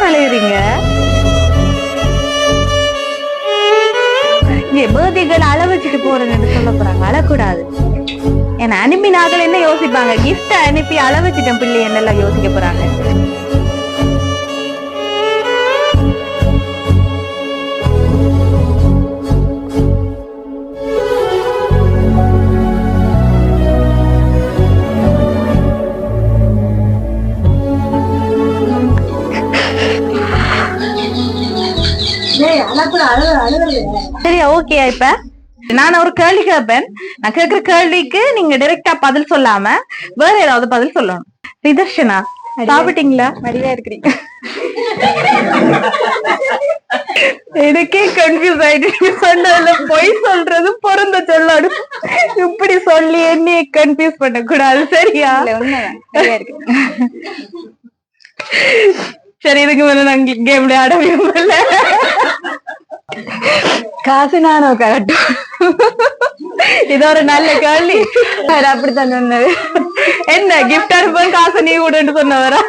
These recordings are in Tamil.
அழுகுறீங்க? இங்க பர்த்டேகள் அள வச்சுட்டு போறேன்னு சொல்ல போறாங்க. அழக்கூடாது. ஏன்னா அனுப்பினாக்கள் என்ன யோசிப்பாங்க? கிஃப்ட் அனுப்பி அள வச்சுட்டேன் பிள்ளை என்னெல்லாம் யோசிக்க போறாங்க. சரி, ஓகே. இப்ப நான் ஒரு கேள்வி கேட்பேன். நான் கேட்கிற கேள்விக்கு நீங்க டைரக்டா பதில் சொல்லாம வேற ஏதாவது பதில் சொல்லணும். நிதர்ஷனா, சாப்பிட்டீங்களா? மடியா இருக்கிறீங்க. எனக்கே கன்ஃபியூஸ் ஆயிட்டு. சொன்னதுல பொய் சொல்றது பொருந்த சொல்லணும். இப்படி சொல்லி என்னைய கன்ஃபியூஸ் பண்ண கூடாது. சரியா? இருக்கு. சரி, இதுக்கு மேல நாங்க கேம் விளையாட விரும்பல. காசு நானும் கரெக்டும். இது ஒரு நல்ல கேள்வி. அப்படித்தான் சொன்னது. என்ன கிஃப்ட் அனுப்பும் காசு நீ விடுன்னு சொன்னவரா?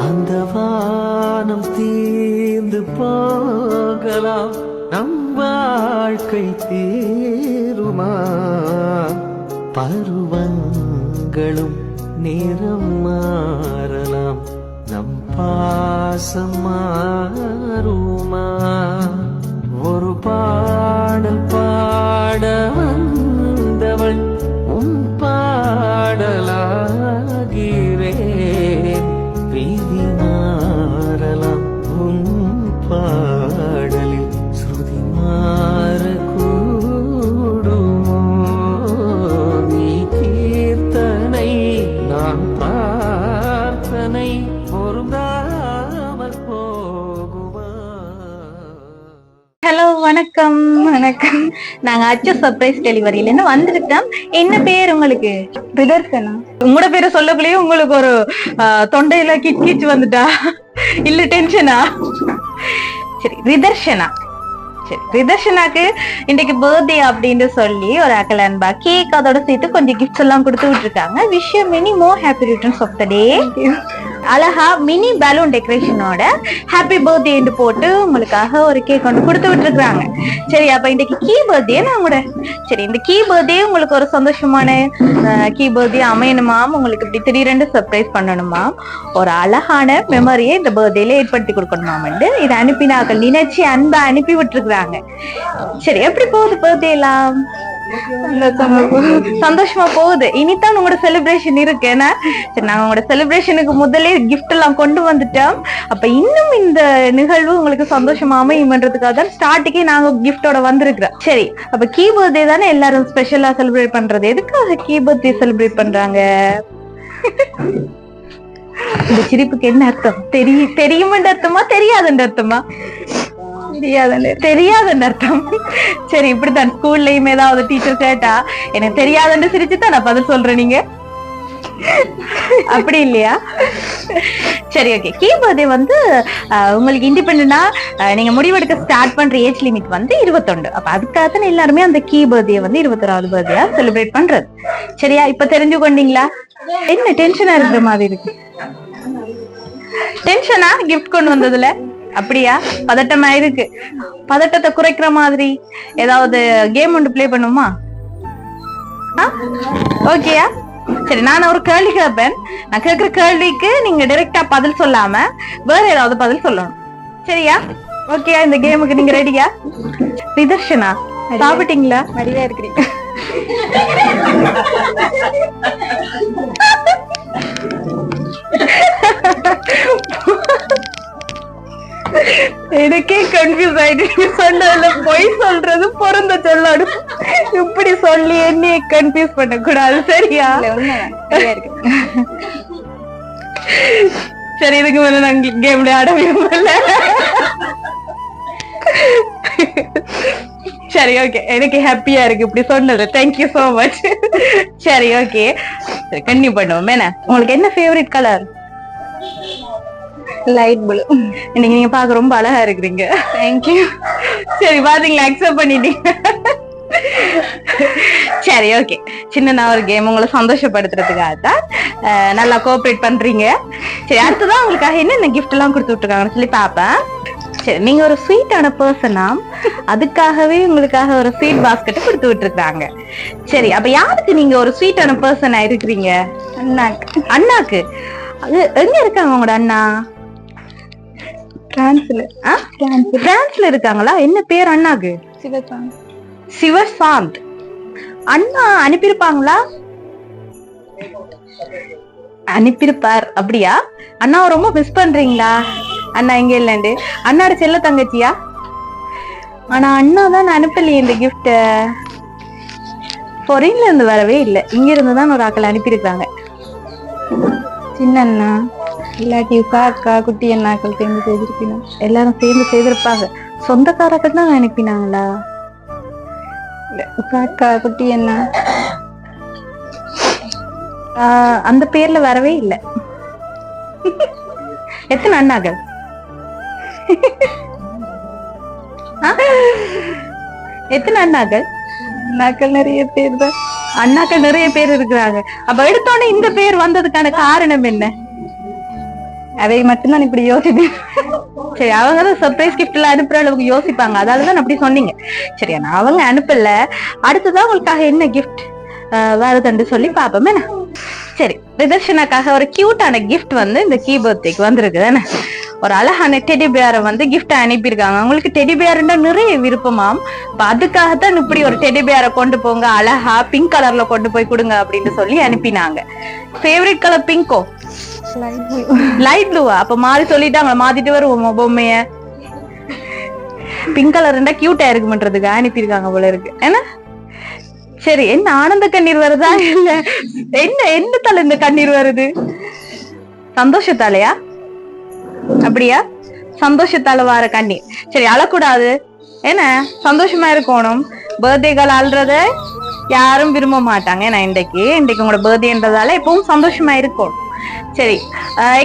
அந்த வானம் தீர்ந்து போகலாம், நம் வாழ்க்கை தீருமா? பருவங்களும் நேரம் மாறலாம், நம் பாசம் மாறுமா? ஒரு பாடல் பாட வந்தவள் உன் பாடலாகிறேன். விதி மாறலாம், உன் பாடலில் ஸ்ருதி மாறக்கூடுமோ? நீ கீர்த்தனை, நான் பிரார்த்தனை, பொருந்தாமல் போகுமா? ஹலோ, வணக்கம். வணக்கம். நாங்க அச்சு சர்ப்ரைஸ் டெலிவரியில இருந்து வந்திருக்கோம். என்ன பேர் உங்களுக்கு? ரிதர்ஷனா. உங்களோட பேரை சொல்லக்குள்ளேயே உங்களுக்கு ஒரு தொண்டையில கிச்சு வந்துட்டா? இல்ல டென்ஷனா? சரி, ரிதர்ஷனா. சரி, ரிதர்ஷனாக்கு இன்னைக்கு பர்த்டே அப்படின்னு சொல்லி ஒரு அக்கலன்பா கேக் அதோட சேர்த்து கொஞ்சம் கிஃப்ட்ஸ் எல்லாம் கொடுத்து விட்டுருக்காங்க. Wish you many more happy returns of the day. அழகா மினி பலூன் டெக்கரேஷனோட ஹாப்பி பர்த்டேன்னு போட்டு உங்களுக்காக ஒரு கேக் ஒன்று கொடுத்து விட்டுருக்காங்க. சரி, அப்ப இன்னைக்கு கீ பர்த்டே நான் கூட. சரி, இந்த கீ பர்த்டே உங்களுக்கு ஒரு சந்தோஷமான கீ பர்த்டே அமையணுமா? உங்களுக்கு இப்படி திடீரென்று சர்ப்ரைஸ் பண்ணணுமா? ஒரு அழகான மெமரியை இந்த பர்த்டேல ஏற்படுத்தி கொடுக்கணுமாமண்டு இதை அனுப்பினாக்கள் நினைச்சு அன்பா அனுப்பி விட்டுருக்காங்க. சரி, எப்படி போகுது பர்த்டே எல்லாம்? சந்தோஷமா போகுது. இனிதான் உங்களோட செலிப்ரேஷன் இருக்கு. ஏன்னா சரி, நாங்க உங்களோட செலிப்ரேஷனுக்கு முதலே கிஃப்ட் எல்லாம் கொண்டு வந்துட்டோம். அப்ப இன்னும் இந்த நிகழ்வு உங்களுக்கு சந்தோஷமா அமையும்ன்றதுக்காக தான் ஸ்டார்டிங்கே நாங்க கிஃப்டோட வந்திருக்கிறோம். சரி, அப்ப கீ பர்த்டே தானே எல்லாரும் ஸ்பெஷலா செலிப்ரேட் பண்றது. எதுக்காக கீ பர்த்டே செலிப்ரேட் பண்றாங்க? இந்த சிரிப்புக்கு என்ன அர்த்தம்? தெரியுமென்ற அர்த்தமா தெரியாதுன்ற அர்த்தமா? தெரியாதுன்னு அர்த்தம். சரி, இப்படித்தான் ஸ்கூல்லயும் ஏதாவது டீச்சர் கேட்டா எனக்கு தெரியாதுன்னு சிரிச்சுதான் நான் பதில் சொல்றேன். நீங்க அப்படி இல்லையா? சரி, ஓகே. கீ பர்த்டே வந்து உங்களுக்கு இண்டிபெண்டா நீங்க முடிவெடுக்க ஸ்டார்ட் பண்ற ஏஜ் லிமிட் வந்து 21. அப்ப அதுக்காக எல்லாருமே அந்த கீ பர்த்டே வந்து 21வது பர்த்டே செலிப்ரேட் பண்றது. சரியா? இப்ப தெரிஞ்சு கொண்டீங்களா? என்ன டென்ஷனா இருக்கிற மாதிரி இருக்கு? டென்ஷனா கிஃப்ட் கொண்டு வந்ததுல? அப்படியா? பதட்டமா இருக்கு. பதட்டத்தை குறைக்கிற மாதிரி ஏதாவது கேம் ஒன்று பிளே பண்ணுமா? ஓகேயா? சரி, நான் ஒரு கேள்வி கேட்பேன். நான் கேட்கிற கேள்விக்கு நீங்க டைரக்டா பதில் சொல்லாம வேற ஏதாவது பதில் சொல்லணும். சரியா? ஓகேயா? இந்த கேமுக்கு நீங்க ரெடியா? நிதர்ஷனா, சாப்பிட்டீங்களா? மடியா இருக்கிறீங்க. எனக்கே கன்ஃபியூஸ் ஆயிட்டு. சொன்னதுல பொய் சொல்றது பொருந்த சொல்லணும். இப்படி சொல்லி என்னைய கன்ஃபியூஸ் பண்ண கூடாது. சரியா? இருக்கு. சரி, இதுக்கு மேல நாங்க கேம் விளையாட விரும்பல. சரி, ஓகே. எனக்கு ஹாப்பியா இருக்கு இப்படி சொன்னது. Thank you so much. சரி, ஓகே. கண்டினியூ பண்ணுவோம். என்ன உங்களுக்கு என்ன ஃபேவரட் கலர்? Light blue. இன்னைக்கு நீங்க பாக்க ரொம்ப அழகா இருக்கிறீங்க. தேங்க்யூ. சரி, பாத்தீங்களா? அக்செப்ட் பண்ணிட்டீங்க. சரி, ஓகே. சின்ன ஒரு கேம் உங்களை சந்தோஷப்படுத்துறதுக்காக தான். நல்லா கோஆபரேட் பண்றீங்க. சரி, அடுத்ததான் உங்களுக்காக என்னென்ன கிஃப்ட் எல்லாம் கொடுத்து விட்டுருக்காங்கன்னு சொல்லி பாப்பேன். சரி, நீங்க ஒரு ஸ்வீட்டான பர்சனா, அதுக்காகவே உங்களுக்காக ஒரு ஸ்வீட் பாஸ்கெட் கொடுத்து விட்டுருக்காங்க. சரி, அப்ப யாருக்கு நீங்க ஒரு ஸ்வீட்டான பர்சனா இருக்கிறீங்க? அண்ணாக்கு. அண்ணாக்கு. அது எங்க இருக்காங்க உங்களோட அண்ணா? பிரான்ஸ்ல இருக்காங்களா? என்ன பேர் அண்ணாக்கு? சிவசாந்த். சிவசாந்த். அண்ணா அனுப்பியிருப்பாங்களா? அனுப்பியிருப்பார். அப்படியா? அண்ணாவை ரொம்ப மிஸ் பண்றீங்களா? அண்ணா எங்க இல்லண்டு அண்ணாட செல்ல தங்கச்சியா? ஆனா அண்ணா தான் அனுப்பலையே இந்த கிஃப்ட. ஃபாரின்ல இருந்து வரவே இல்லை, இங்க இருந்துதான் ஒரு ஆக்கள் அனுப்பியிருக்காங்க. சின்ன அண்ணா இல்லாட்டி அக்கா குட்டி அண்ணாக்கள் சேர்ந்து செய்திருக்கணும். எல்லாரும் சேர்ந்து செய்திருப்பாங்க. சொந்தக்காரர்கள் தான் அனுப்பினாங்களா? அக்கா குட்டி அண்ணா அந்த பேர்ல வரவே இல்லை. எத்தனை அண்ணாக்கள்? எத்தனை அண்ணாக்கள்? அண்ணாக்கள் நிறைய பேர் தான். அண்ணாக்கள் நிறைய பேர் இருக்கிறாங்க. அப்ப எடுத்தோடனே இந்த பேர் வந்ததுக்கான காரணம் என்ன? அவை மட்டும்தான் இப்படி யோசிப்பேன். சரி, அவங்கதான் சர்ப்ரைஸ் கிஃப்ட் எல்லாம் அனுப்புற அளவுக்கு யோசிப்பாங்க, அதாலதான் அப்படி சொன்னீங்க. சரியா, அவங்க அனுப்பல. அடுத்ததான் உங்களுக்காக என்ன கிஃப்ட் வருதுன்னு சொல்லி பாப்போமே. சரி, நிதர்ஷனாக்காக ஒரு கியூட்டான கிஃப்ட் வந்து இந்த கீ பர்த்டேக்கு வந்திருக்கு தானே. ஒரு அழகான டெடி பேரை வந்து கிஃப்ட் அனுப்பியிருக்காங்க. உங்களுக்கு டெடி பேருன்னா நிறைய விருப்பமாம். அதுக்காகத்தான் இப்படி ஒரு டெடி பேரை கொண்டு போங்க, அழகா பிங்க் கலர்ல கொண்டு போய் கொடுங்க அப்படின்னு சொல்லி அனுப்பினாங்க. ஃபேவரட் கலர் பிங்கோ? லைட் ப்ளூவா? அப்ப மாறி சொல்லிட்டாங்களா? மாத்திட்டு வருவோம் பொம்மைய. பிங்க் கலர் இருந்தா கியூட்டா இருக்குமன்றதுக்கு அனுப்பியிருக்காங்க போல இருக்கு. ஏன்னா சரி, என்ன ஆனந்த கண்ணீர் வருதா இல்ல என்ன தலை இந்த கண்ணீர் வருது? சந்தோஷத்தாலையா? அப்படியா? சந்தோஷத்தால வர கண்ணீர். சரி, அழக்கூடாது. என்ன சந்தோஷமா இருக்கணும். பர்த்டேகள் அழுறத யாரும் விரும்ப மாட்டாங்க. ஏன்னா இன்றைக்கு உங்களோட பர்த்டேன்றதால எப்பவும் சந்தோஷமா இருக்கணும். சரி,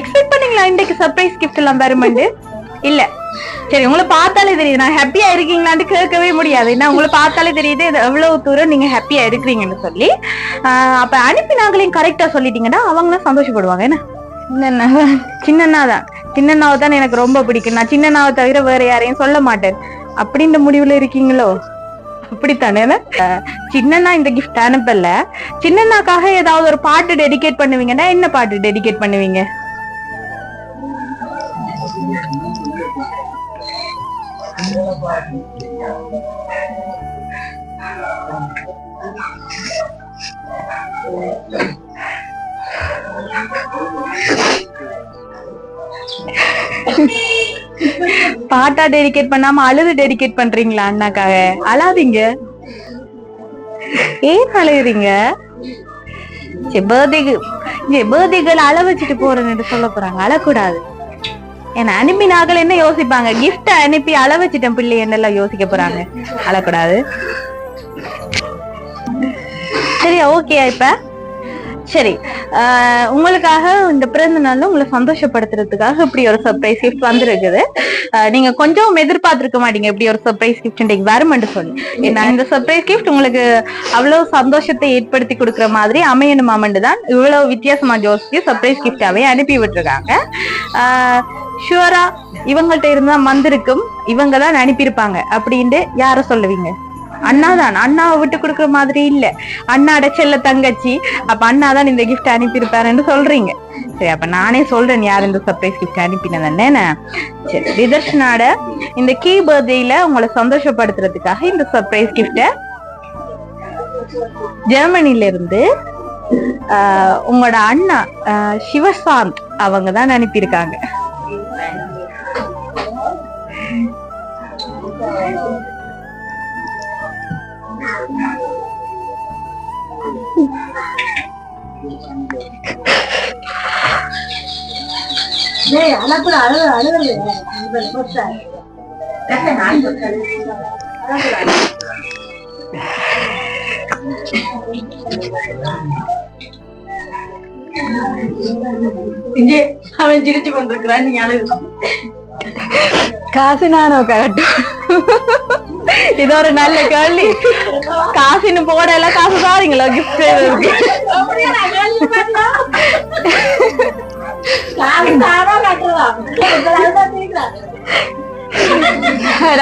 எக்ஸ்பெக்ட் பண்ணீங்களா இன்றைக்கு சர்ப்ரைஸ் கிஃப்ட் எல்லாம் வருமெண்டு? இல்ல. சரி, உங்களை பார்த்தாலே தெரியுது நான் ஹாப்பியா இருக்கீங்களான்னு கேட்கவே முடியாது. ஏன்னா உங்களை பார்த்தாலே தெரியுது எவ்வளவு தூரம் நீங்க ஹாப்பியா இருக்கிறீங்கன்னு சொல்லி. அப்ப அனுப்பினாங்களையும் கரெக்டா சொல்லிட்டீங்கன்னா அவங்களும் சந்தோஷப்படுவாங்க. என்ன சின்னண்ணா தான். சின்னண்ணாவை தான் எனக்கு ரொம்ப பிடிக்கும். நான் சின்னண்ணாவை தவிர வேற யாரையும் சொல்ல மாட்டேன் அப்படின்ற முடிவுல இருக்கீங்களோ? அப்படித்தானே. சின்னண்ணா இந்த கிஃப்ட் அனுப்பல. சின்னண்ணாக்காக ஏதாவது ஒரு பாட்டு டெடிகேட் பண்ணுவீங்கன்னா என்ன பாட்டு டெடிகேட் பண்ணுவீங்க? பாட்டா டெடிகேட் பண்ணாம அழுது டெடிகேட் பண்றீங்களா அண்ணாக்காக? அழாதீங்க. ஏன் அழுகுறீங்க? பர்த்டேகள் அழ வச்சுட்டு போறேன்னு சொல்ல போறாங்க. அழக்கூடாது. ஏன்னா அனுப்பினாக்கள் என்ன யோசிப்பாங்க? கிஃப்ட் அனுப்பி அழ வச்சுட்டேன் பிள்ளை என்னெல்லாம் யோசிக்க போறாங்க. அழக்கூடாது. சரி, ஓகே. இப்ப சரி, உங்களுக்காக இந்த பிறந்த நாள்ல உங்களை சந்தோஷப்படுத்துறதுக்காக இப்படி ஒரு சர்ப்ரைஸ் கிஃப்ட் வந்திருக்குது. நீங்க கொஞ்சம் எதிர்பார்த்திருக்க மாட்டீங்க இப்படி ஒரு சர்ப்ரைஸ் கிஃப்ட் இன்னைக்கு வருமென்று சொல்லி. ஏன்னா இந்த சர்ப்ரைஸ் கிஃப்ட் உங்களுக்கு அவ்வளவு சந்தோஷத்தை ஏற்படுத்தி கொடுக்குற மாதிரி அமையணுமாமண்டு தான் இவ்வளவு வித்தியாசமா யோசிச்சு சர்ப்ரைஸ் கிஃப்டாவே அனுப்பி விட்டுருக்காங்க. ஷுவரா இவங்கள்ட்ட இருந்தா வந்திருக்கும், இவங்க தான் அனுப்பியிருப்பாங்க அப்படின்ட்டு யார சொல்லுவீங்க? அண்ணாதான். அண்ணாவை விட்டு கொடுக்குற மாதிரி இல்ல, அண்ணாட செல்ல தங்கச்சி. அப்ப அண்ணாதான் இந்த கிஃப்ட் அனுப்பியிருப்பாருன்னு சொல்றீங்க. சரி, அப்ப நானே சொல்றேன் யார் இந்த சர்ப்ரைஸ் கிஃப்ட் அனுப்பினதுன்னு. சரி, நிதர்ஷனாட இந்த கீ பர்த்டேல உங்களை சந்தோஷப்படுத்துறதுக்காக இந்த சர்ப்ரைஸ் கிஃப்ட ஜெர்மனில இருந்து உங்களோட அண்ணா சிவசாந்த் அவங்க தான் அனுப்பியிருக்காங்க. அவன் சிரிச்சு கொண்டிருக்கிறான். நீ அழுகு. காசு நானும் கரெக்டும். இது ஒரு நல்ல கேள்வி. காசுன்னு போடல, காசு தாரீங்களா கிஃப்ட்?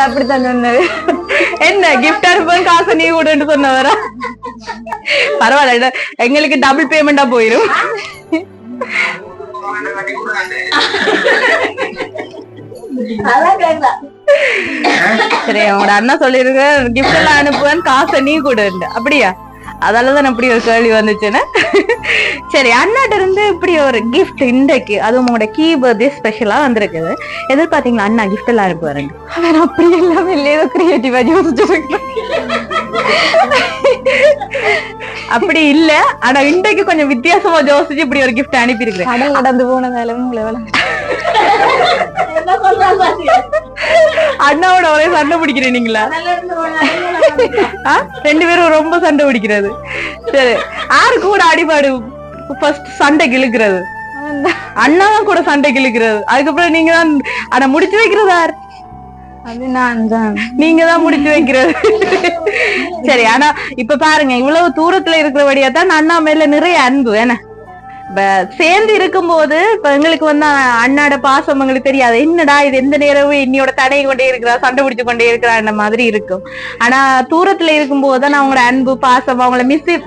அப்படித்தான் சொன்னது. என்ன கிஃப்ட் அனுப்ப காசு நீ கூடன்னு சொன்னவரா? பரவாயில்ல, எங்களுக்கு டபுள் பேமெண்டா போயிரும். சரி, உங்களோட அண்ணா சொல்லிருக்க கிஃப்ட் எல்லாம் அனுப்புவேன், காசை நீ கூட அப்படியா? அதாலதான் இப்படி ஒரு கேள்வி வந்துச்சுன்னு. சரி, அண்ணாட்ட இருந்து இப்படி ஒரு கிஃப்ட் இன்றைக்கு, அதுவும் உங்களோட கீ பர்த்டே ஸ்பெஷலா வந்திருக்குது. எதிர்பார்த்தீங்களா அண்ணா கிஃப்ட் எல்லாம் அனுப்புவாருங்க? அவன் அப்படி எல்லாம் இல்லையோ கிரியேட்டிவா யோசிச்சிருக்கேன். அப்படி இல்ல, ஆனா இன்றைக்கு கொஞ்சம் வித்தியாசமா யோசிச்சு இப்படி ஒரு கிஃப்ட் அனுப்பி இருக்கிறேன். கடல் நடந்து போனதால உங்களை அண்ணாவோட ஒரே சண்டை பிடிக்கிறேன் நீங்களா? ரெண்டு பேரும் ரொம்ப சண்டை பிடிக்கிறது. சரி, யாரு கூட அடிபாடு ஃபர்ஸ்ட் சண்டை கிழக்கிறது? அண்ணாதான் கூட சண்டை கிழக்கிறது. அதுக்கப்புறம் நீங்க தான். ஆனா முடிச்சு வைக்கிறது யார்? அது நான் தான். நீங்க தான் முடிச்சு வைக்கிறது. சரி, ஆனா இப்ப பாருங்க, இவ்வளவு தூரத்துல இருக்கிறபடியா தான் அண்ணா மேல நிறைய அன்பு. ஏன்னா சேர்ந்து இருக்கும்போது இப்ப எங்களுக்கு வந்து அண்ணாட பாசம் எங்களுக்கு தெரியாது. என்னடா இது, எந்த நேரமும் இன்னியோட தடை கொண்டே இருக்கிறா, சண்டை பிடிச்சு கொண்டே இருக்கிறான்ற மாதிரி இருக்கும். ஆனா தூரத்துல இருக்கும்போது தான் அவங்களோட அன்பு பாசம், அவங்கள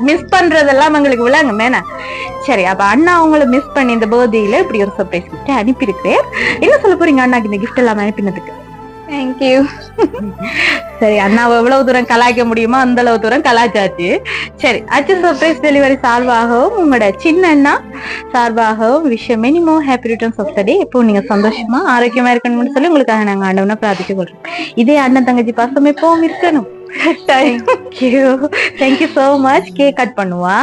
மிஸ் பண்றதெல்லாம் எங்களுக்கு விளங்கும். மேனா சரி, அப்ப அண்ணா அவங்கள மிஸ் பண்ணி இந்த பர்த்டேல இப்படி ஒரு சர்ப்ரைஸ் கிஃப்ட் அனுப்பி இருக்கிறேன். என்ன சொல்ல போறீங்க அண்ணாக்கு இந்த கிஃப்ட் எல்லாம் அனுப்பினதுக்கு? தேங்க்யூ. சரி, அண்ணாவை எவ்வளவு தூரம் கலாய்க்க முடியுமோ அந்த அளவு தூரம் கலாய்ச்சாச்சு. சரி, அச்சு சர்ப்ரைஸ் டெலிவரி சார்பாகவும் உங்களோட சின்ன அண்ணா சார்பாகவும் விஷயம் many more happy returns of the day. இப்போ நீங்க சந்தோஷமா ஆரோக்கியமா இருக்கணும்னு சொல்லி உங்களுக்காக நாங்க ஆண்டவனை பிரார்த்திச்சு கொள்றோம். இதே அண்ணன் தங்கச்சி பாசம் எப்பவும் இருக்கணும். Thank you, thank you so much. Cake cut பண்ணுவா.